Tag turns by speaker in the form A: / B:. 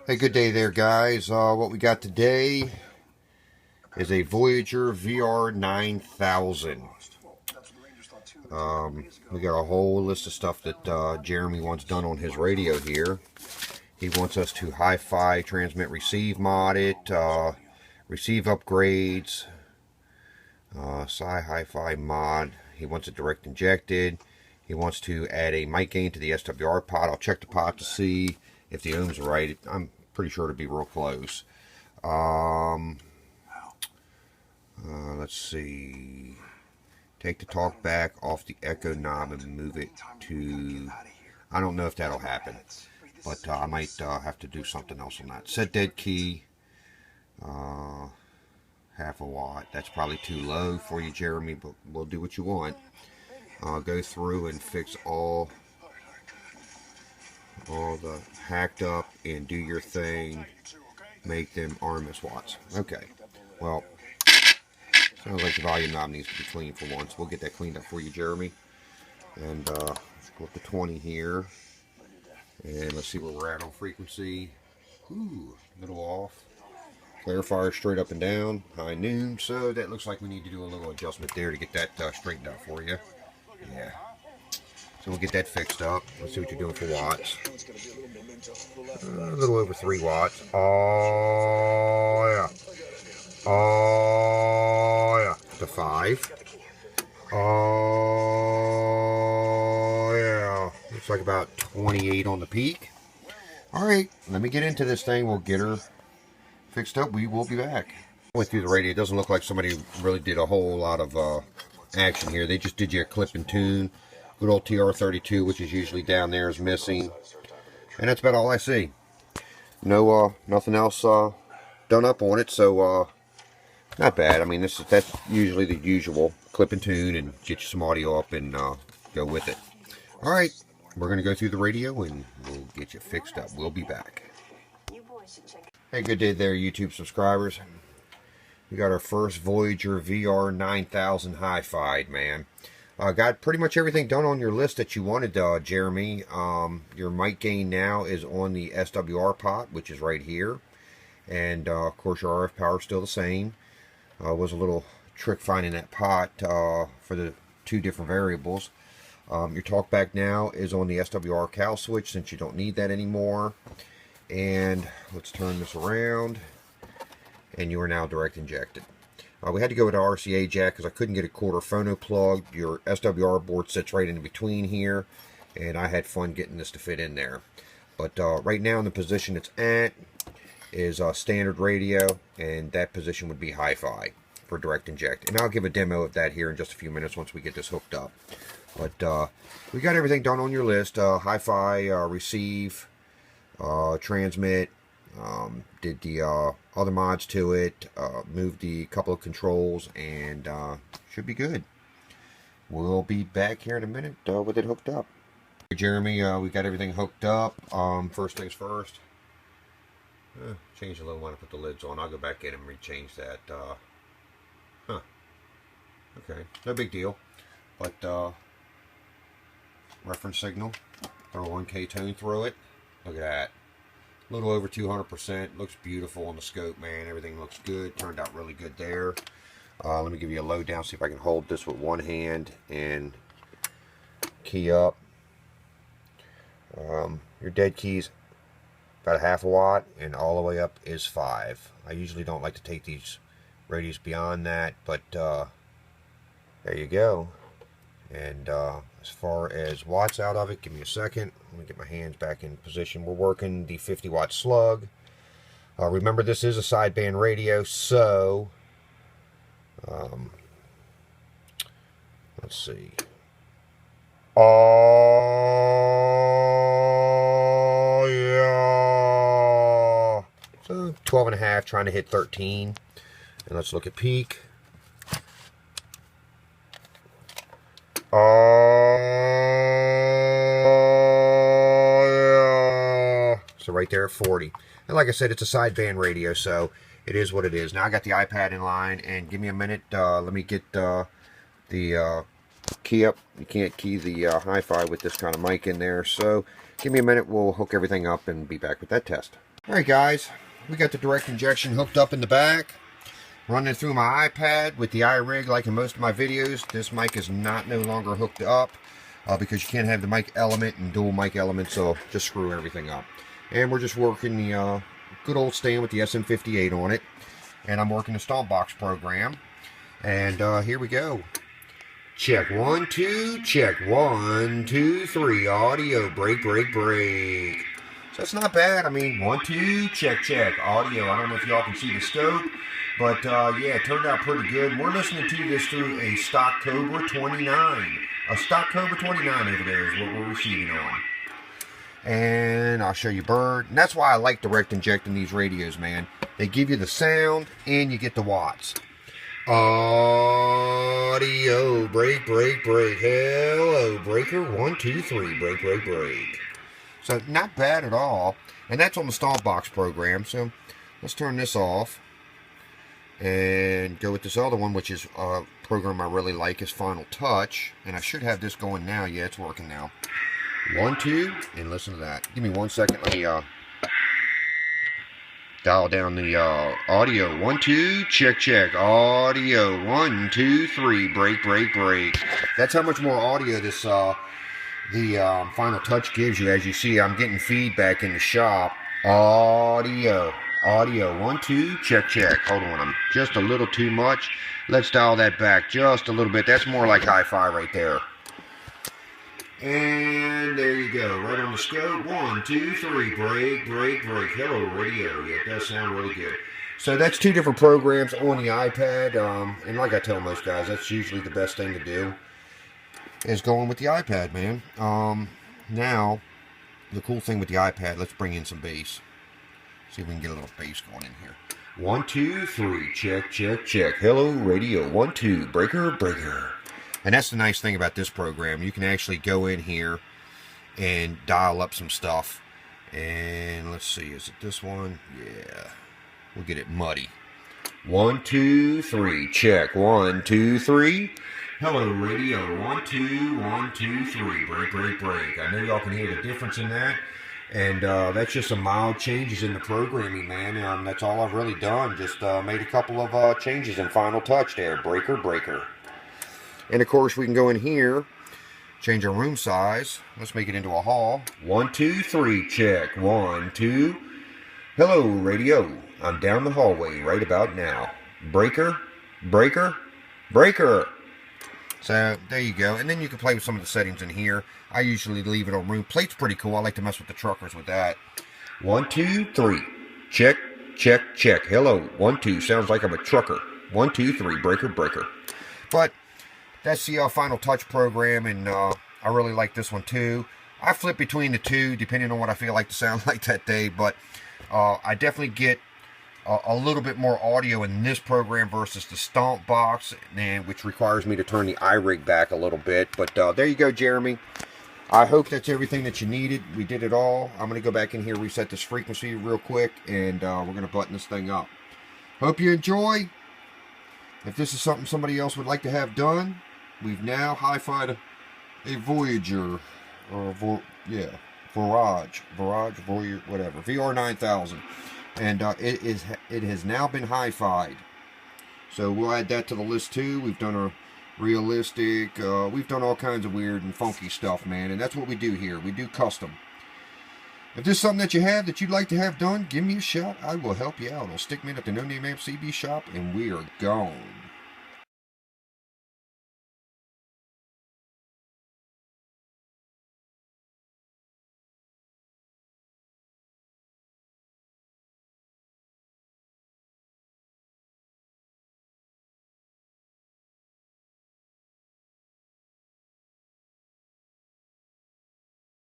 A: Hey, good day there, guys. What we got today is a Voyager VR 9000. We got a whole list of stuff that Jeremy wants done on his radio here. He wants us to HiFi transmit receive mod it, receive upgrades, HiFi mod. He wants it direct injected. He wants to add a mic gain to the SWR pot. I'll check the pot to see if the ohms are right. I'm pretty sure it'll be real close. Let's see. Take the talk back off the echo knob and move it to... I don't know if that'll happen, but I might have to do something else on that. Set dead key. Half a watt. That's probably too low for you, Jeremy, but we'll do what you want. Go through and fix all the hacked up and do your thing. Make them RMS watts. Okay. Well, sounds like the volume knob needs to be cleaned for once. We'll get that cleaned up for you, Jeremy. And let's go up to 20 here. And let's see where we're at on frequency. Ooh, little off. Clarifier straight up and down. High noon. So that looks like we need to do a little adjustment there to get that straightened out for you. Yeah. So we'll get that fixed up. Let's see what you're doing for watts. A little over 3 watts. Oh, yeah. Oh, yeah. To 5. Oh, yeah. Looks like about 28 on the peak. Alright, let me get into this thing. We'll get her fixed up. We will be back. Went through the radio. It doesn't look like somebody really did a whole lot of action here. They just did you a clip and tune. Good old TR32, which is usually down there, is missing. And that's about all I see. No, nothing else done up on it, so not bad. I mean, that's usually the usual. Clip and tune and get you some audio up and go with it. Alright, we're going to go through the radio and we'll get you fixed up. We'll be back. Hey, good day there, YouTube subscribers. We got our first Voyager VR 9000 HiFi, man. Got pretty much everything done on your list that you wanted, Jeremy. Your mic gain now is on the SWR pot, which is right here. And, of course, your RF power is still the same. Was a little trick finding that pot for the 2 different variables. Your talkback now is on the SWR cal switch, since you don't need that anymore. And let's turn this around. And you are now direct injected. We had to go with the RCA jack because I couldn't get a quarter phono plug. Your SWR board sits right in between here, and I had fun getting this to fit in there. But right now in the position it's at is standard radio, and that position would be HiFi for direct inject. And I'll give a demo of that here in just a few minutes once we get this hooked up. But we got everything done on your list. HiFi, receive, transmit. Did the other mods to it, moved the couple of controls, and should be good. We'll be back here in a minute with it hooked up. Jeremy, we got everything hooked up. First things first. Change the little one to put the lids on. I'll go back in and rechange that. Okay, no big deal. But reference signal. Throw a 1K tone through it. Look at that. A little over 200%. Looks beautiful on the scope, man. Everything looks good. Turned out really good there. Let me give you a lowdown. See if I can hold this with one hand and key up. Your dead key's about a half a watt, and all the way up is 5. I usually don't like to take these radios beyond that, but there you go. And as far as watts out of it, give me a second. Let me get my hands back in position. We're working the 50 watt slug. Remember, this is a sideband radio, so let's see. Oh yeah. So 12.5, trying to hit 13. And let's look at peak. Oh, yeah. So right there at 40. And like I said, it's a sideband radio, so it is what it is. Now I got the iPad in line, and give me a minute. Let me get the key up. You can't key the HiFi with this kind of mic in there, so give me a minute. We'll hook everything up and be back with that test. Alright guys, we got the direct injection hooked up in the back. Running through my iPad with the iRig like in most of my videos. This mic is no longer hooked up because you can't have the mic element and dual mic element, so just screw everything up. And we're just working the good old stand with the SM58 on it. And I'm working the Stompbox program. And here we go. Check 1, 2, check 1, 2, 3. Audio, break, break, break. So that's not bad. I mean, 1, 2, check, check. Audio. I don't know if y'all can see the scope, but yeah, it turned out pretty good. We're listening to this through a stock Cobra 29. A stock Cobra 29 over there is what we're receiving on. And I'll show you bird. And that's why I like direct injecting these radios, man. They give you the sound and you get the watts. Audio, break, break, break. Hello, breaker. 1, 2, 3. Break, break, break. So not bad at all. And that's on the Stompbox program. So let's turn this off and go with this other one, which is a program I really like, is Final Touch. And I should have this going now. Yeah, it's working now. 1, 2, and listen to that. Give me 1 second. Let me dial down the audio. 1, 2, check, check. Audio. 1, 2, 3. Break, break, break. That's how much more audio this the Final Touch gives you. As you see, I'm getting feedback in the shop. Audio. Audio. 1, 2, check, check. Hold on, I'm just a little too much. Let's dial that back just a little bit. That's more like HiFi right there. And there you go, right on the scope. 1, 2, 3, break, break, break. Hello, radio. Yeah, it does sound really good. So that's 2 different programs on the iPad. And like I tell most guys, that's usually the best thing to do, is going with the iPad, man. Now, the cool thing with the iPad, let's bring in some bass. See if we can get a little bass going in here. 1, 2, 3, check, check, check. Hello, radio. 1, 2, breaker, breaker. And that's the nice thing about this program. You can actually go in here and dial up some stuff. And let's see, is it this one? Yeah. We'll get it muddy. 1, 2, 3, check. 1, 2, 3. Hello, radio. 1, 2, 1, 2, 3. Break, break, break. I know y'all can hear the difference in that. And that's just some mild changes in the programming, man. That's all I've really done. Just made a couple of changes in Final Touch there. Breaker, breaker. And of course, we can go in here, change our room size. Let's make it into a hall. 1, 2, 3, check. 1, 2. Hello, radio. I'm down the hallway right about now. Breaker, breaker, breaker. So there you go. And then you can play with some of the settings in here. I usually leave it on room. Plate's pretty cool. I like to mess with the truckers with that. 1, 2, 3. Check, check, check. Hello. 1, 2. Sounds like I'm a trucker. 1, 2, 3. Breaker, breaker. But that's the Final Touch program, and I really like this one too. I flip between the two depending on what I feel like to sound like that day, but I definitely get a little bit more audio in this program versus the Stompbox, which requires me to turn the iRig back a little bit. But there you go, Jeremy. I hope that's everything that you needed. We did it all. I'm going to go back in here, reset this frequency real quick, and we're going to button this thing up. Hope you enjoy. If this is something somebody else would like to have done, we've now HiFi'd a Voyager, or Voyage, Voyager, whatever, VR 9000, and it has now been HiFi'd. So we'll add that to the list too. We've done a realistic, we've done all kinds of weird and funky stuff, man, and that's what we do here. We do custom. If there's something that you have that you'd like to have done, give me a shout. I will help you out. I'll Stickman at the No Name Amp CB shop, and we are gone.